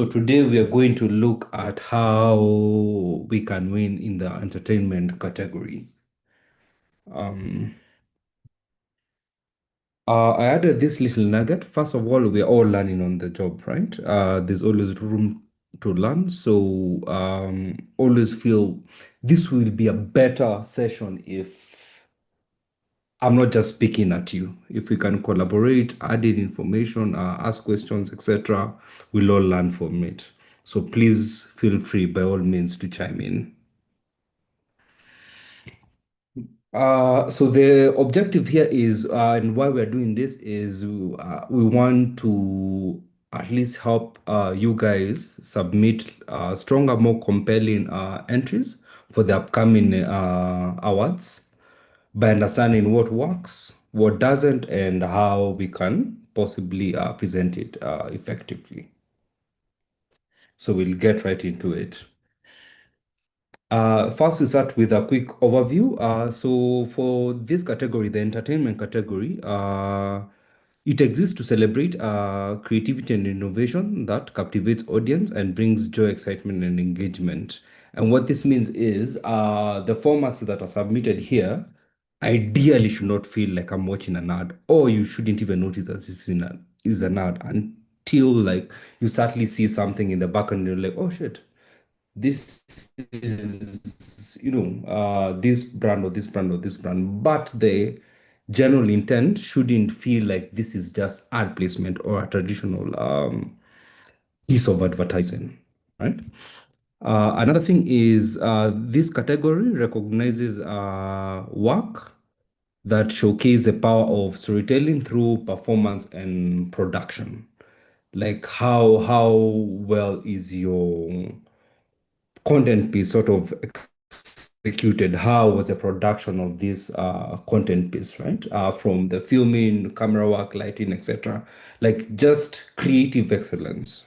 So today we are going to look at how we can win in the entertainment category. Um, I added this little nugget. First of all, we're all learning on the job, right? There's always room to learn. So always feel this will be a better session if I'm not just speaking at you. If we can collaborate, add in information, ask questions, etc., we'll all learn from it. So please feel free by all means to chime in. So the objective here is, and why we're doing this is we want to at least help you guys submit stronger, more compelling entries for the upcoming awards by understanding what works, what doesn't, and how we can possibly present it effectively. So we'll get right into it. First, we start with a quick overview. So for this category, the entertainment category, it exists to celebrate creativity and innovation that captivates audience and brings joy, excitement, and engagement. And what this means is the formats that are submitted here ideally should not feel like I'm watching an ad, or you shouldn't even notice that is an ad until like you suddenly see something in the background and you're like, oh shit, this is this brand or this brand or this brand, but the general intent shouldn't feel like this is just ad placement or a traditional piece of advertising, right? Another thing is this category recognizes work that showcase the power of storytelling through performance and production. Like how well is your content piece sort of executed? How was the production of this content piece, right? From the filming, camera work, lighting, etc. Like just creative excellence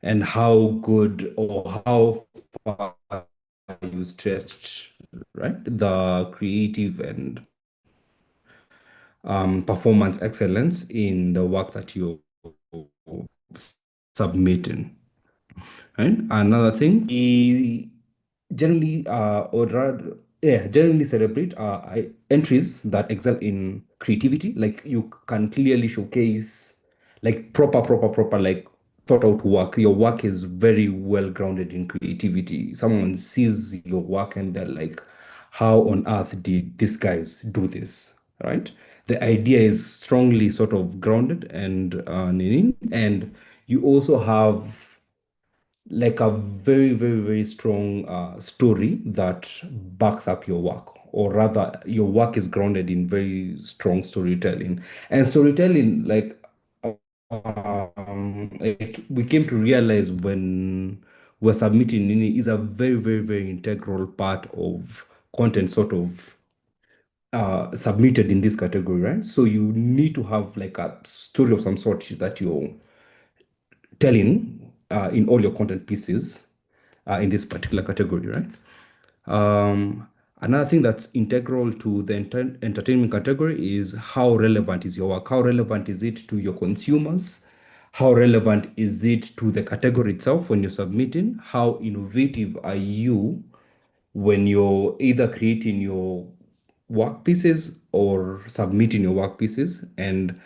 and how good or how far you stretched, right? The creative and performance excellence in the work that you're submitting. Right? Another thing, we generally or rather, yeah, generally celebrate entries that excel in creativity. Like you can clearly showcase like proper like thought out work. Your work is very well grounded in creativity. Someone sees your work and they're like, how on earth did these guys do this? Right? The idea is strongly sort of grounded and and you also have like a very strong story that backs up your work, or rather your work is grounded in very strong storytelling. And storytelling like we came to realize when we're submitting is a very integral part of content sort of submitted in this category, right? So you need to have like a story of some sort that you're telling in all your content pieces in this particular category, right? Another thing that's integral to the entertainment category is how relevant is your work? How relevant is it to your consumers? How relevant is it to the category itself when you're submitting? How innovative are you when you're either creating your work pieces or submitting your work pieces? And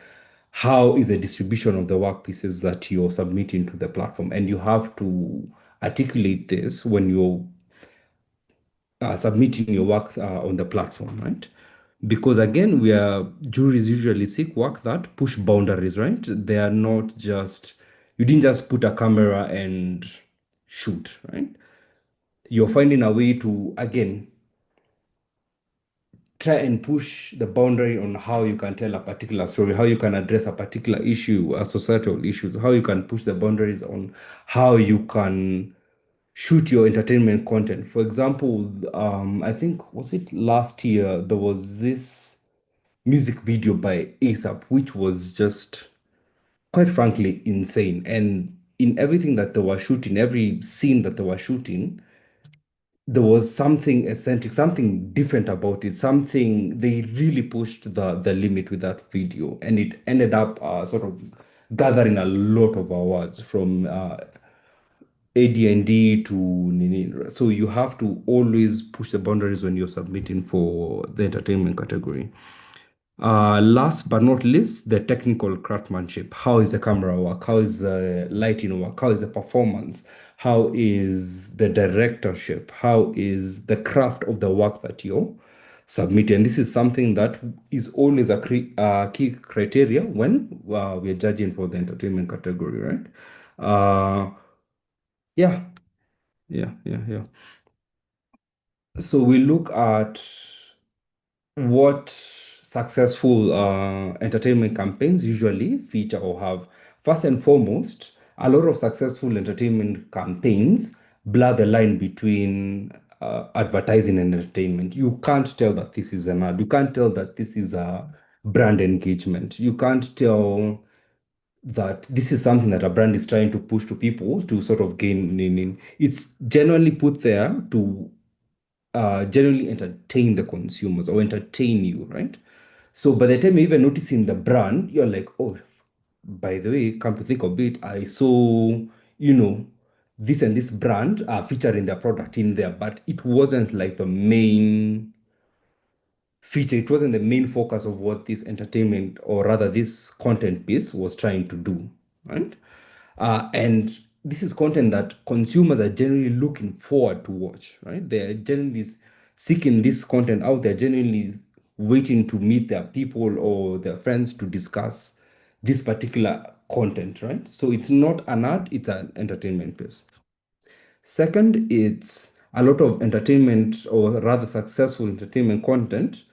how is the distribution of the work pieces that you're submitting to the platform? And you have to articulate this when you're submitting your work on the platform, right? Because again, we are juries usually seek work that push boundaries, right? They are not just, you didn't just put a camera and shoot, right? You're finding a way to, again, try and push the boundary on how you can tell a particular story, how you can address a particular issue, a societal issues, how you can push the boundaries on how you can shoot your entertainment content. For example, I think was it last year there was this music video by ASAP, which was just quite frankly insane. And in everything that they were shooting, every scene that they were shooting, there was something eccentric, something different about it, something they really pushed the limit with that video, and it ended up sort of gathering a lot of awards from AD&D to Nini. So you have to always push the boundaries when you're submitting for the entertainment category. Last but not least, the technical craftsmanship. How is the camera work? How is the lighting work? How is the performance? How is the directorship? How is the craft of the work that you're submitting? This is something that is always a key criteria when we're judging for the entertainment category, right? Uh, yeah, yeah. So we look at what successful entertainment campaigns usually feature or have. First and foremost, a lot of successful entertainment campaigns blur the line between advertising and entertainment. You can't tell that this is an ad. You can't tell that this is a brand engagement. You can't tell that this is something that a brand is trying to push to people to sort of gain meaning. It's generally put there to generally entertain the consumers or entertain you, right? So by the time you're even noticing the brand, you're like, oh, by the way, come to think of it, I saw, you know, this and this brand featuring their product in there, but it wasn't like the main feature. It wasn't the main focus of what this entertainment or rather this content piece was trying to do, right? And this is content that consumers are generally looking forward to watch, right? They're generally seeking this content out. They're generally waiting to meet their people or their friends to discuss this particular content, right? So it's not an ad, it's an entertainment piece. Second, it's a lot of entertainment or rather successful entertainment content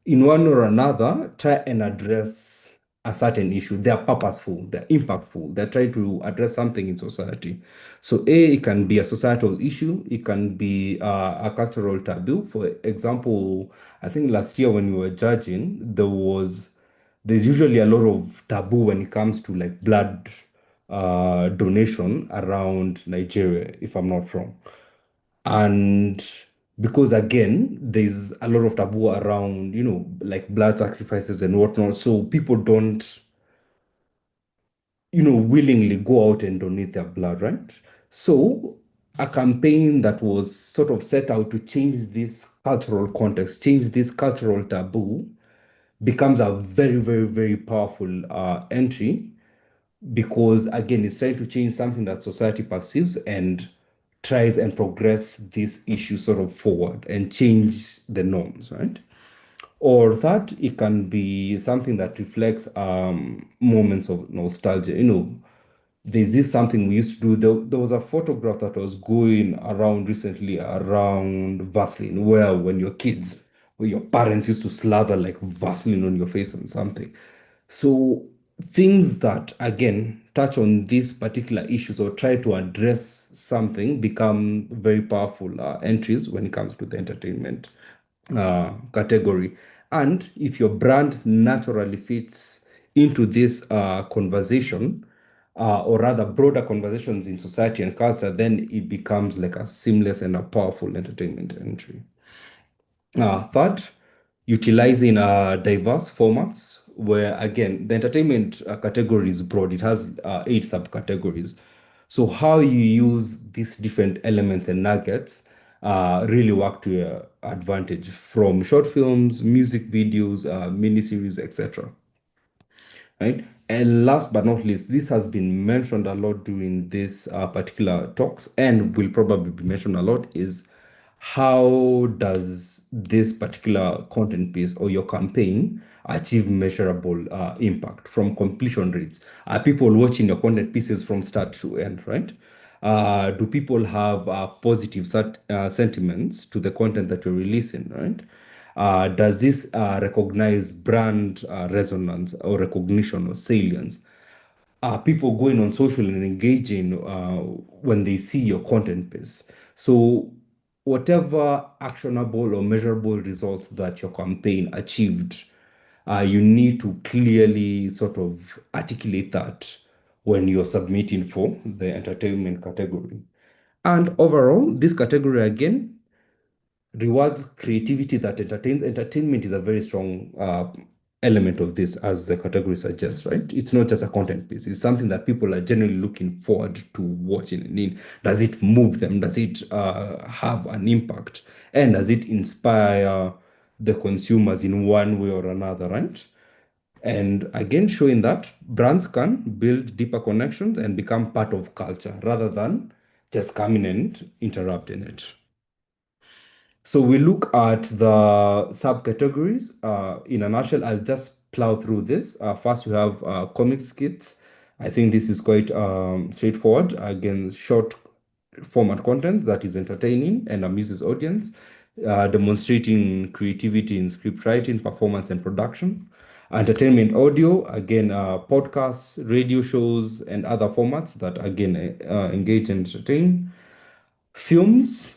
in one or another try and address a certain issue. They're purposeful, they're impactful, they're trying to address something in society. So, it can be a societal issue, it can be a cultural taboo. For example, I think last year when we were judging, there's usually a lot of taboo when it comes to like blood donation around Nigeria, if I'm not wrong. And because again, there's a lot of taboo around, like blood sacrifices and whatnot. So people don't, willingly go out and donate their blood, right? So a campaign that was sort of set out to change this cultural context, change this cultural taboo, becomes a very, very, very powerful entry because again it's trying to change something that society perceives and tries and progress this issue sort of forward and change the norms, right? Or that it can be something that reflects moments of nostalgia. There's this something we used to do. There was a photograph that was going around recently around Vaseline, where when you're kids, where your parents used to slather like Vaseline on your face and something. So things that again touch on these particular issues or try to address something become very powerful entries when it comes to the entertainment category. And if your brand naturally fits into this conversation, or rather broader conversations in society and culture, then it becomes like a seamless and a powerful entertainment entry. Third, utilizing diverse formats where, again, the entertainment category is broad. It has 8 subcategories. So how you use these different elements and nuggets really work to your advantage from short films, music videos, miniseries, etc. Right? And last but not least, this has been mentioned a lot during this particular talks and will probably be mentioned a lot is how does this particular content piece or your campaign achieve measurable impact from completion rates? Are people watching your content pieces from start to end, right? Do people have positive sentiments to the content that you're releasing, right? Does this recognize brand resonance or recognition or salience? Are people going on social and engaging when they see your content piece? So, whatever actionable or measurable results that your campaign achieved, you need to clearly sort of articulate that when you're submitting for the entertainment category. And overall, this category again rewards creativity that entertains. Entertainment is a very strong element of this, as the category suggests, right? It's not just a content piece. It's something that people are generally looking forward to watching. Does it move them? Does it have an impact? And does it inspire the consumers in one way or another, right? And again, showing that brands can build deeper connections and become part of culture rather than just coming and interrupting it. So we look at the subcategories. In a nutshell, I'll just plow through this. First, we have comic skits. I think this is quite straightforward. Again, short format content that is entertaining and amuses audience, demonstrating creativity in script writing, performance, and production. Entertainment audio, again, podcasts, radio shows, and other formats that, again, engage and entertain. Films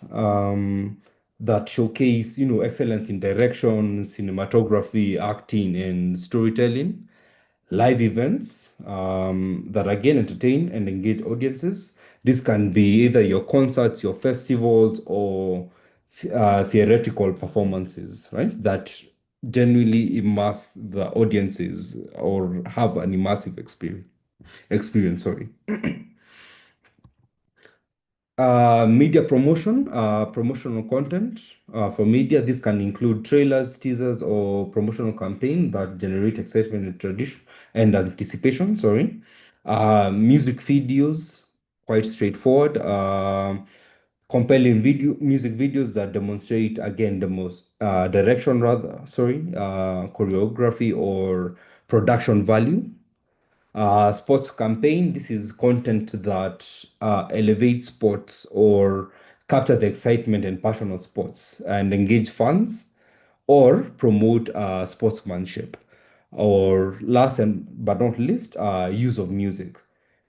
that showcase, excellence in direction, cinematography, acting, and storytelling. Live events that again entertain and engage audiences. This can be either your concerts, your festivals, or theoretical performances, right? That genuinely immerse the audiences or have an immersive experience, sorry. Media promotion, promotional content for media. This can include trailers, teasers, or promotional campaign that generate excitement and tradition and anticipation. Sorry. Music videos, quite straightforward. Compelling music videos that demonstrate again the most direction, rather, sorry, choreography or production value. Sports campaign, this is content that elevates sports or capture the excitement and passion of sports and engage fans or promote sportsmanship. Or last and but not least, use of music.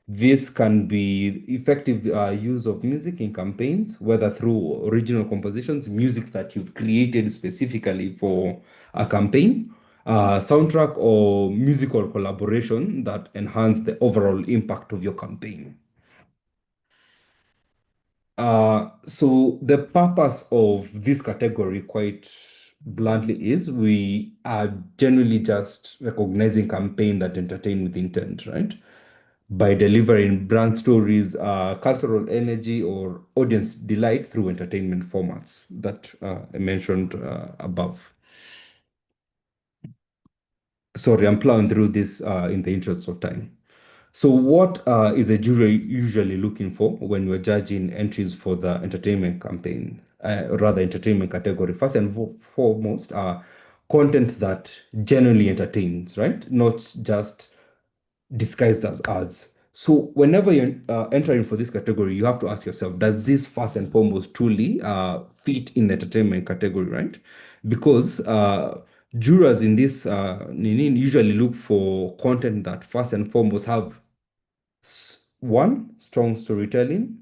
This can be effective use of music in campaigns, whether through original compositions, music that you've created specifically for a campaign, soundtrack, or musical collaboration that enhance the overall impact of your campaign. So the purpose of this category, quite bluntly, is we are generally just recognizing campaign that entertain with intent, right? By delivering brand stories, cultural energy, or audience delight through entertainment formats that I mentioned above. Sorry, I'm plowing through this in the interest of time. So, what is a jury usually looking for when we're judging entries for the entertainment campaign, rather entertainment category? First and foremost, content that genuinely entertains, right? Not just disguised as ads. So whenever you're entering for this category, you have to ask yourself, does this first and foremost truly fit in the entertainment category, right? Because jurors in this usually look for content that first and foremost have one, strong storytelling.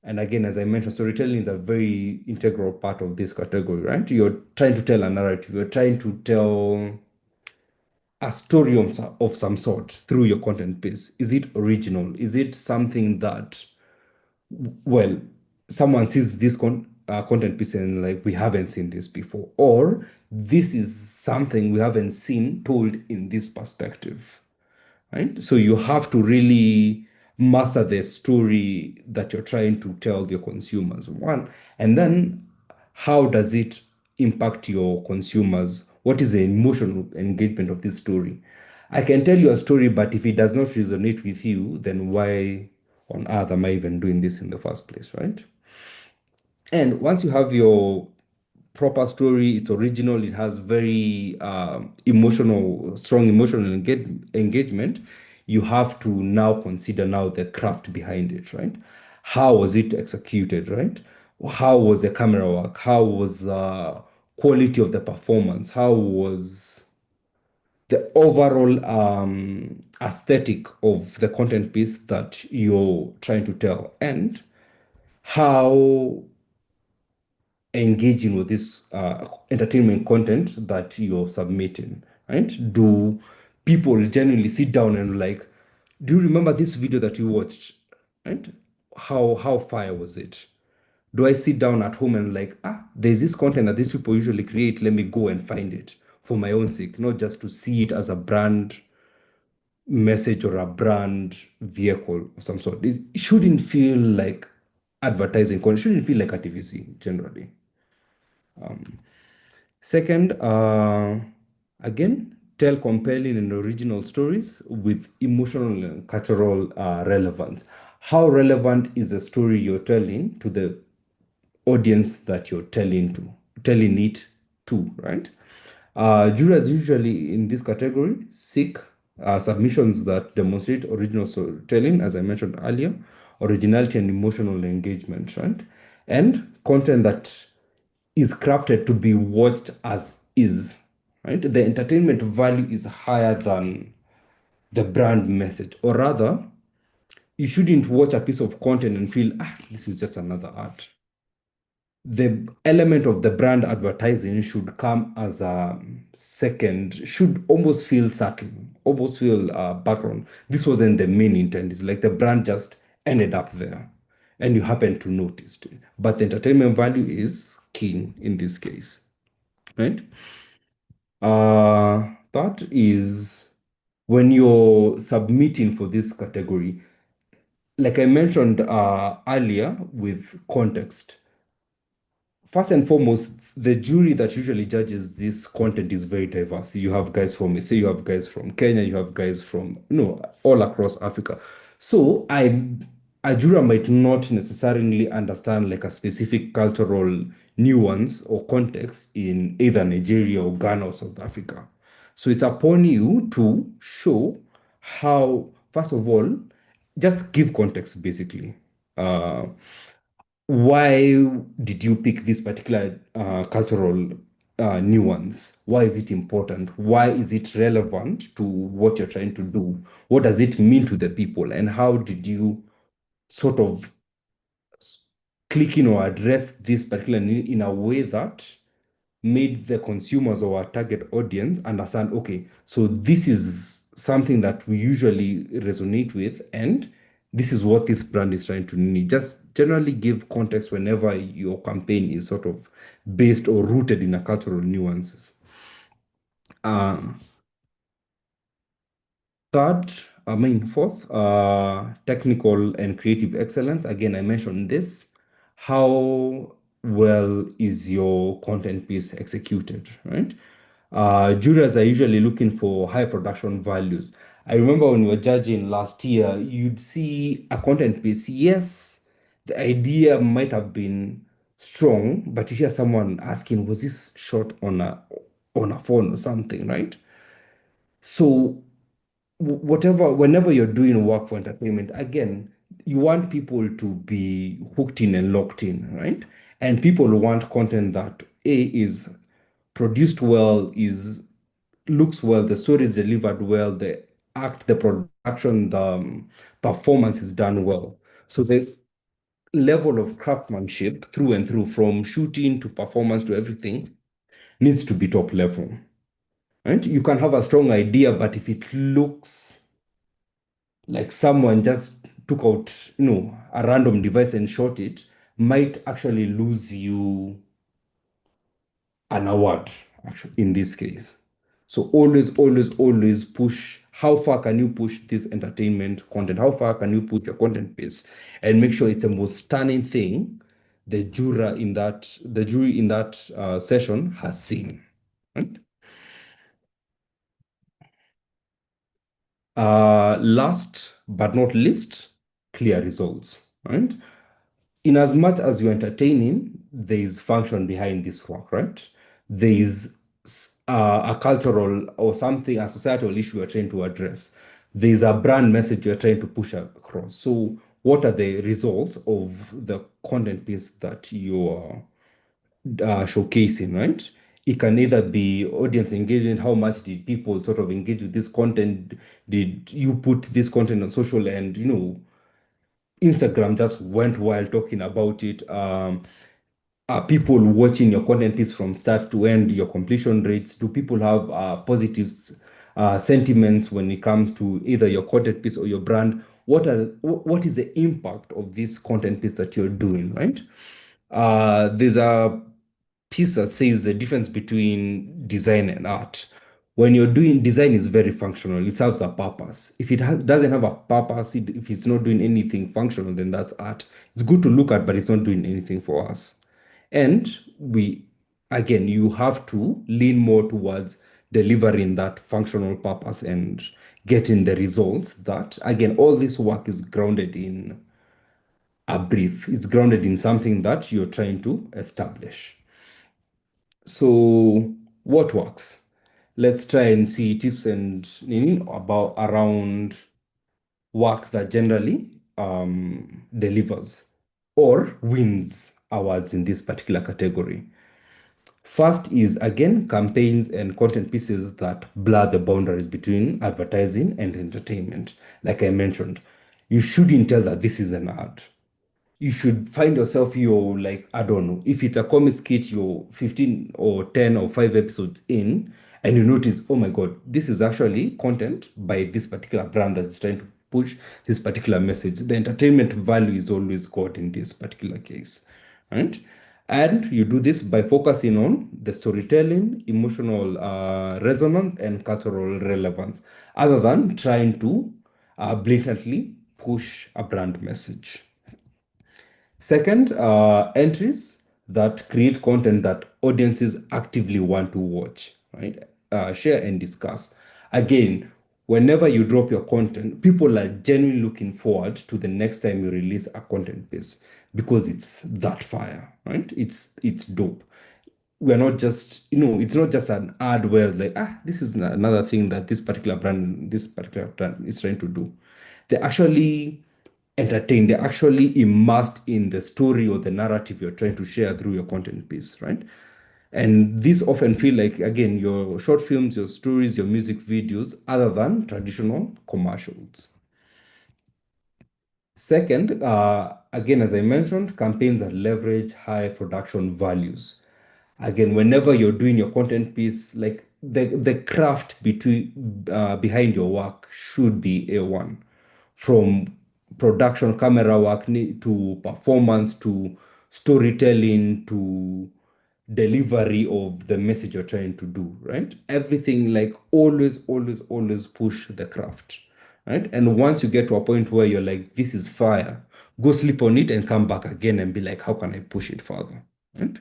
And again, as I mentioned, storytelling is a very integral part of this category, right? You're trying to tell a narrative, you're trying to tell a story of some sort through your content piece. Is it original? Is it something that, well, someone sees this content piece and like, we haven't seen this before, or this is something we haven't seen told in this perspective, right? So you have to really master the story that you're trying to tell your consumers, one, and then how does it impact your consumers? What is the emotional engagement of this story? I can tell you a story, but if it does not resonate with you, then why on earth am I even doing this in the first place, right? And once you have your proper story, it's original, it has very strong emotional engagement, you have to now consider now the craft behind it, right? How was it executed, right? How was the camera work? How was the quality of the performance? How was the overall aesthetic of the content piece that you're trying to tell? And how engaging with this entertainment content that you're submitting, right? Do people genuinely sit down and like, do you remember this video that you watched, right? How fire was it? Do I sit down at home and like, there's this content that these people usually create, let me go and find it for my own sake, not just to see it as a brand message or a brand vehicle of some sort. It shouldn't feel like advertising, it shouldn't feel like a TVC generally. Second, again, tell compelling and original stories with emotional and cultural relevance. How relevant is the story you're telling to the audience that you're telling it to, right? Jurors usually in this category seek submissions that demonstrate original storytelling, as I mentioned earlier, originality and emotional engagement, right? And content that is crafted to be watched as is, right? The entertainment value is higher than the brand message, or rather, you shouldn't watch a piece of content and feel, this is just another ad. The element of the brand advertising should come as a second, should almost feel subtle, almost feel background. This wasn't the main intent. It's like the brand just ended up there and you happen to notice it. But the entertainment value is king in this case, right? That is when you're submitting for this category, like I mentioned earlier with context. First and foremost, the jury that usually judges this content is very diverse. You have guys from, say, you have guys from Kenya, you have guys from, all across Africa. So a juror might not necessarily understand like a specific cultural nuance or context in either Nigeria or Ghana or South Africa. So it's upon you to show how, first of all, just give context basically. Uh, why did you pick this particular cultural nuance? Why is it important? Why is it relevant to what you're trying to do? What does it mean to the people? And how did you sort of click in or address this particular need in a way that made the consumers or our target audience understand, okay, so this is something that we usually resonate with, and this is what this brand is trying to need. Just generally give context whenever your campaign is sort of based or rooted in a cultural nuances. Um, Third, fourth, technical and creative excellence. Again, I mentioned this. How well is your content piece executed, right? Jurors are usually looking for high production values. I remember when we were judging last year, you'd see a content piece. Yes, the idea might have been strong, but you hear someone asking, "Was this shot on a phone or something?" Right? So whenever you're doing work for entertainment, again, you want people to be hooked in and locked in, right? And people want content that is produced well, is looks well, the story is delivered well, the production, the performance is done well. So the level of craftsmanship through and through, from shooting to performance to everything, needs to be top level. Right? You can have a strong idea, but if it looks like someone just took out, a random device and shot it, might actually lose you an award, actually, in this case. So always, always, always push how far can you push this entertainment content? How far can you push your content piece and make sure it's the most stunning thing the jury in that session has seen. Right? Last but not least, clear results. Right? In as much as you're entertaining, there is function behind this work, right? There is a cultural or something, a societal issue you're trying to address. There is a brand message you're trying to push across. So, what are the results of the content piece that you're showcasing, right? It can either be audience engagement, how much did people sort of engage with this content? Did you put this content on social and, Instagram just went wild talking about it. Are people watching your content piece from start to end, your completion rates? Do people have positive sentiments when it comes to either your content piece or your brand? What is the impact of this content piece that you're doing, right? There's a piece that says the difference between design and art. When you're doing design is very functional, it serves a purpose. If it doesn't have a purpose, if it's not doing anything functional, then that's art. It's good to look at, but it's not doing anything for us. And again, you have to lean more towards delivering that functional purpose and getting the results that, again, all this work is grounded in a brief. It's grounded in something that you're trying to establish. So, what works? Let's try and see tips and about around work that generally delivers or wins awards in this particular category. First is again campaigns and content pieces that blur the boundaries between advertising and entertainment. Like I mentioned, you shouldn't tell that this is an ad. You should find yourself, you're like, I don't know, if it's a comic skit, you're 15 or 10 or 5 episodes in, and you notice, oh my God, this is actually content by this particular brand that's trying to push this particular message. The entertainment value is always got in this particular case, right? And you do this by focusing on the storytelling, emotional resonance, and cultural relevance, other than trying to blatantly push a brand message. Second, entries that create content that audiences actively want to watch, right? Share and discuss. Again, whenever you drop your content, people are genuinely looking forward to the next time you release a content piece because it's that fire, right? It's dope. We're not just, it's not just an ad where like, this is another thing that this particular brand is trying to do. They actually entertained, they're actually immersed in the story or the narrative you're trying to share through your content piece, right? And these often feel like, again, your short films, your stories, your music videos, other than traditional commercials. Second, again, as I mentioned, campaigns that leverage high production values. Again, whenever you're doing your content piece, like the craft behind your work should be A1, from production, camera work to performance to storytelling to delivery of the message you're trying to do, right? Everything, like, always, always, always push the craft, right? And once you get to a point where you're like, this is fire, go sleep on it and come back again and be like, how can I push it further, right?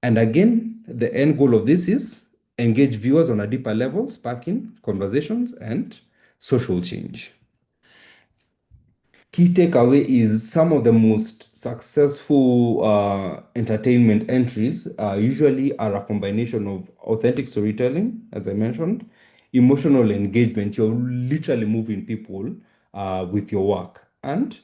And again, the end goal of this is engage viewers on a deeper level, sparking conversations and social change. Key takeaway is some of the most successful entertainment entries usually are a combination of authentic storytelling, as I mentioned, emotional engagement. You're literally moving people with your work, and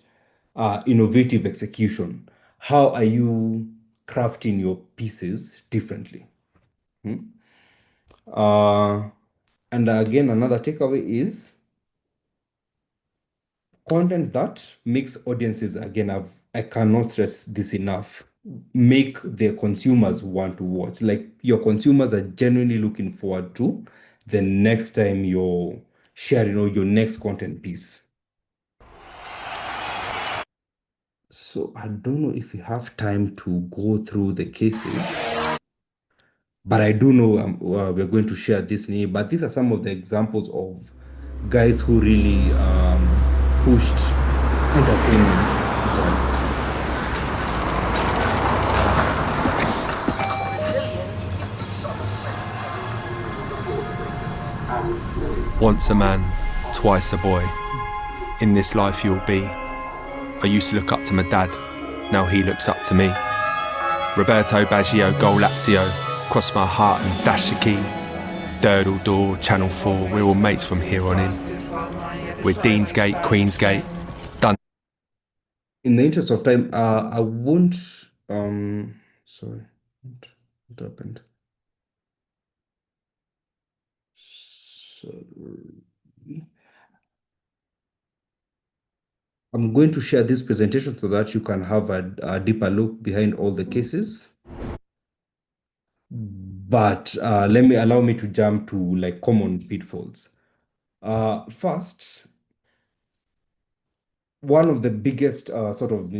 innovative execution. How are you crafting your pieces differently? Hmm? Uh, and again, another takeaway is content that makes audiences, again, I cannot stress this enough, make the consumers want to watch. Like, your consumers are genuinely looking forward to the next time you're sharing or your next content piece. So I don't know if we have time to go through the cases, but I do know we're going to share this name. But these are some of the examples of guys who really pushed entertainment. Once a man, twice a boy. In this life you'll be. I used to look up to my dad, now he looks up to me. Roberto Baggio, goal Lazio, cross my heart and dash the key. Durdle door, Channel 4, we're all mates from here on in. We're Deansgate, Queensgate, done. In the interest of time, I won't, sorry, what happened? Sorry. I'm going to share this presentation so that you can have a deeper look behind all the cases. But allow me to jump to like common pitfalls. First, one of the biggest sort of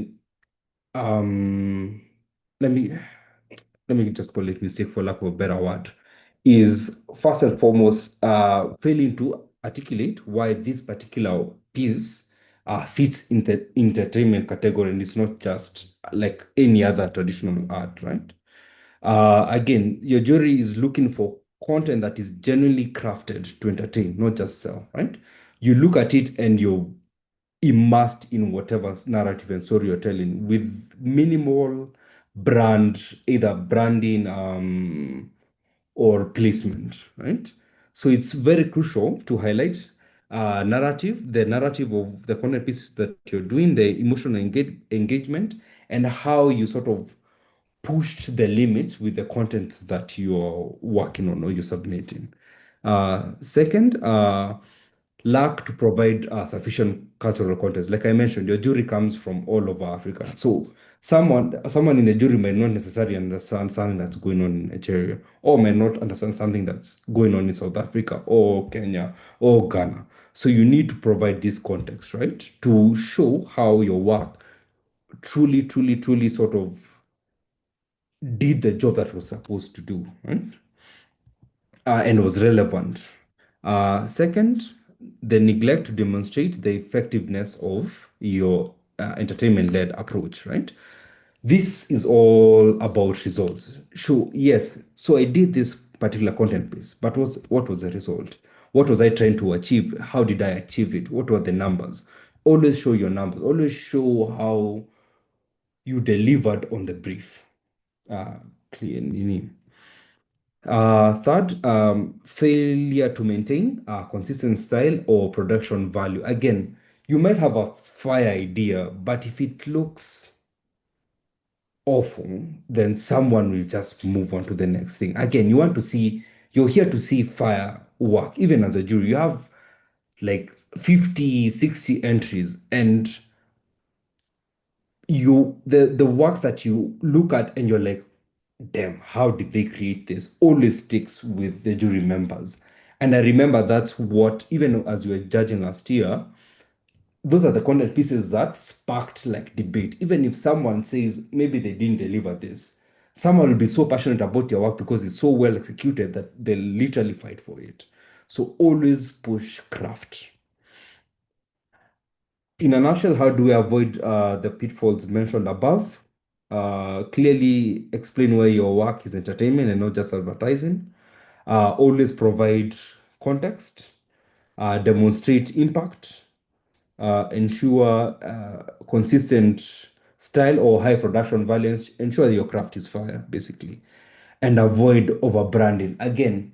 um, let me let me just call it mistake for lack of a better word, is first and foremost failing to articulate why this particular piece fits in the entertainment category and it's not just like any other traditional art, right? Again, your jury is looking for content that is genuinely crafted to entertain, not just sell, right? You look at it and you're immersed in whatever narrative and story you're telling with minimal either branding or placement, right? So it's very crucial to highlight the narrative of the content piece that you're doing, the emotional engagement, and how you sort of pushed the limits with the content that you're working on or you're submitting. Second, lack to provide sufficient cultural context. Like I mentioned, your jury comes from all over Africa. So someone in the jury might not necessarily understand something that's going on in Nigeria, or might not understand something that's going on in South Africa or Kenya or Ghana. So you need to provide this context, right? To show how your work truly sort of did the job that it was supposed to do, right? And was relevant. Second, the neglect to demonstrate the effectiveness of your entertainment-led approach, right? This is all about results. So yes, so I did this particular content piece, but what was the result? What was I trying to achieve? How did I achieve it? What were the numbers? Always show your numbers. Always show how you delivered on the brief. Uh, clearly. Third, failure to maintain a consistent style or production value. Again, you might have a fire idea, but if it looks awful, then someone will just move on to the next thing. Again, you're here to see fire work. Even as a jury, you have like 50, 60 entries, and the work that you look at and you're like, damn, how did they create this? Always sticks with the jury members. And I remember that's what, even as we were judging last year, those are the content pieces that sparked like debate. Even if someone says maybe they didn't deliver this, someone will be so passionate about your work because it's so well executed that they'll literally fight for it. So always push craft. In a nutshell, how do we avoid the pitfalls mentioned above? Clearly explain why your work is entertainment and not just advertising. Always provide context, demonstrate impact, ensure consistent style or high production values, ensure that your craft is fire, basically, and avoid over branding. Again,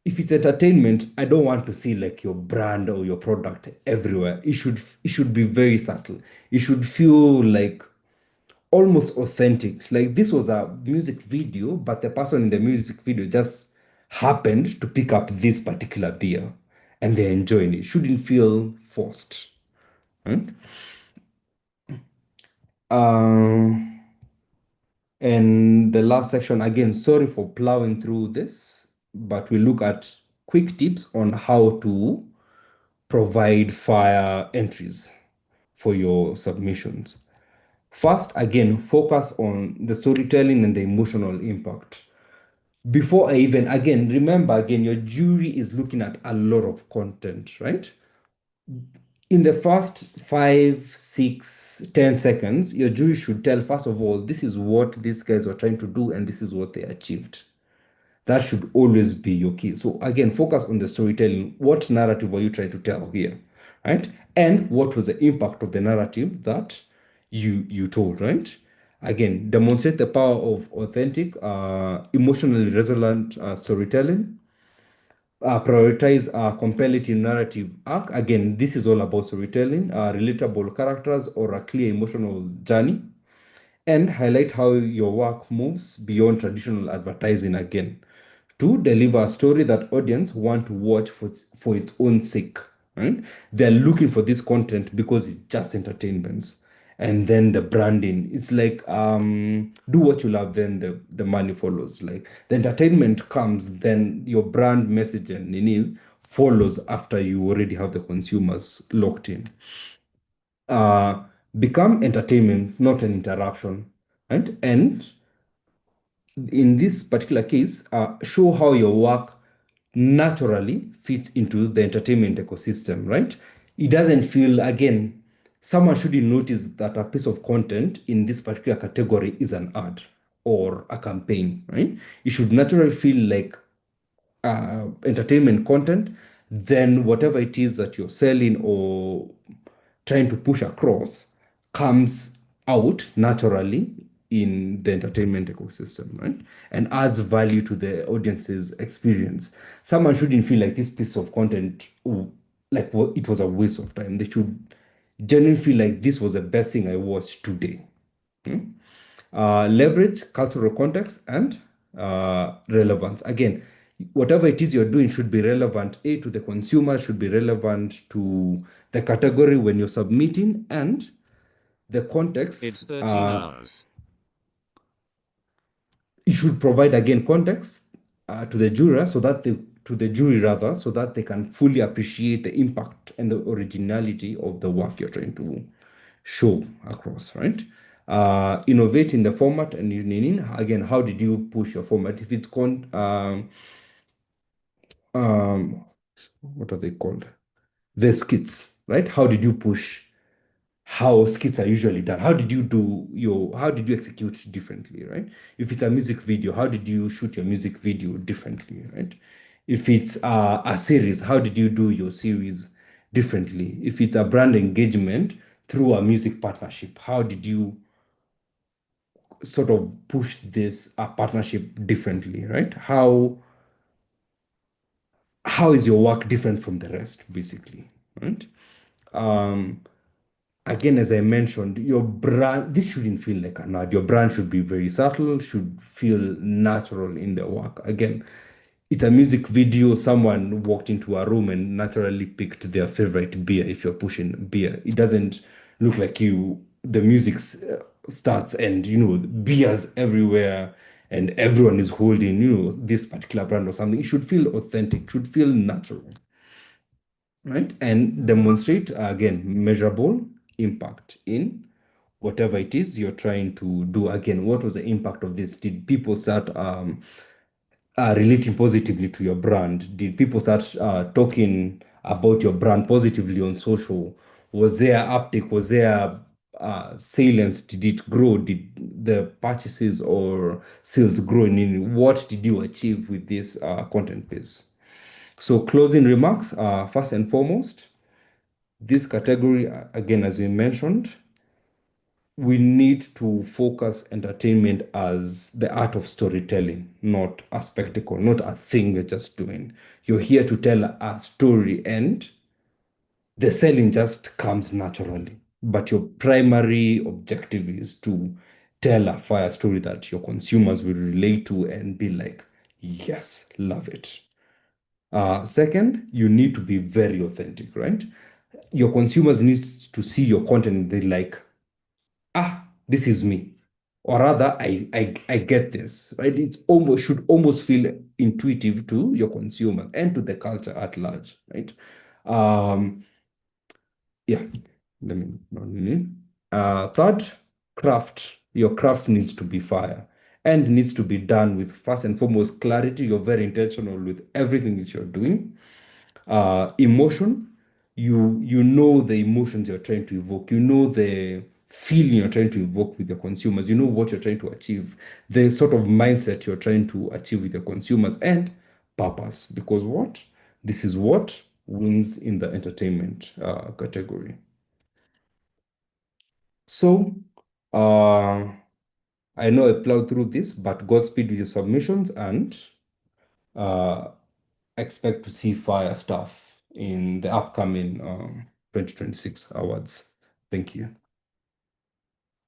if it's entertainment, I don't want to see like your brand or your product everywhere. It should be very subtle. It should feel like almost authentic. Like this was a music video, but the person in the music video just happened to pick up this particular beer and they're enjoying it. Shouldn't feel forced. Right? Um, and the last section, again, sorry for plowing through this, but we look at quick tips on how to provide fire entries for your submissions. First, again, focus on the storytelling and the emotional impact. Before I even, again, remember, again, your jury is looking at a lot of content, right? In the first 5, 6, 10 seconds, your jury should tell, first of all, this is what these guys were trying to do, and this is what they achieved. That should always be your key. So again, focus on the storytelling. What narrative were you trying to tell here, right? And what was the impact of the narrative that you told, right? Again, demonstrate the power of authentic, emotionally resonant storytelling. Prioritize a compelling narrative arc. Again, this is all about storytelling, relatable characters, or a clear emotional journey, and highlight how your work moves beyond traditional advertising again to deliver a story that audience want to watch for its own sake, right? They're looking for this content because it's just entertainments. And then the branding, it's like do what you love, then the money follows. Like the entertainment comes, then your brand message and needs follows after you already have the consumers locked in. uh Become entertainment, not an interruption, right? And in this particular case, show how your work naturally fits into the entertainment ecosystem, right? It doesn't feel, again, someone shouldn't notice that a piece of content in this particular category is an ad or a campaign, right? It should naturally feel like entertainment content, then whatever it is that you're selling or trying to push across comes out naturally in the entertainment ecosystem, right? And adds value to the audience's experience. Someone shouldn't feel like this piece of content, oh, like what it was a waste of time. They should genuinely feel like this was the best thing I watched today. Leverage cultural context and relevance. Again, whatever it is you're doing should be relevant, A, to the consumer, should be relevant to the category when you're submitting, and the It's context, 13 hours. you should provide, again, context to the juror so that they, to the jury rather, so that they can fully appreciate the impact and the originality of the work you're trying to show across, right? Innovate in the format and in, again, how did you push your format? If it's um, what are they called? The skits, right? How did you push how skits are usually done? How did you execute differently, right? If it's a music video, how did you shoot your music video differently, right? If it's a series, how did you do your series differently? If it's a brand engagement through a music partnership, how did you sort of push this partnership differently, right? How is your work different from the rest, basically, right? Um, Again, as I mentioned, your brand, this shouldn't feel like an ad. Your brand should be very subtle, should feel natural in the work. Again, it's a music video. Someone walked into a room and naturally picked their favorite beer. If you're pushing beer, it doesn't look like the music starts and, beers everywhere and everyone is holding, this particular brand or something. It should feel authentic, should feel natural, right? And demonstrate, again, measurable impact in whatever it is you're trying to do. Again, what was the impact of this? Did people start relating positively to your brand? Did people start talking about your brand positively on social? Was there uptake? Was there salience? Did it grow? Did the purchases or sales grow? In what did you achieve with this content piece? So closing remarks, first and foremost, this category, again, as we mentioned, we need to focus entertainment as the art of storytelling, not a spectacle, not a thing you're just doing. You're here to tell a story, and the selling just comes naturally. But your primary objective is to tell a fire story that your consumers will relate to and be like, yes, love it. Second, you need to be very authentic, right? Your consumers need to see your content and they're like, this is me. Or rather, I get this, right? It's almost should almost feel intuitive to your consumer and to the culture at large, right? Um, yeah, let me. Third, craft. Your craft needs to be fire and needs to be done with, first and foremost, clarity. You're very intentional with everything that you're doing. Emotion, you know the emotions you're trying to evoke, you know the feeling you're trying to evoke with your consumers, you know what you're trying to achieve, the sort of mindset you're trying to achieve with your consumers, and purpose, because this is what wins in the entertainment category. So uh I know I plowed through this, but Godspeed with your submissions, and uh expect to see fire stuff in the upcoming 2026 awards. Thank you.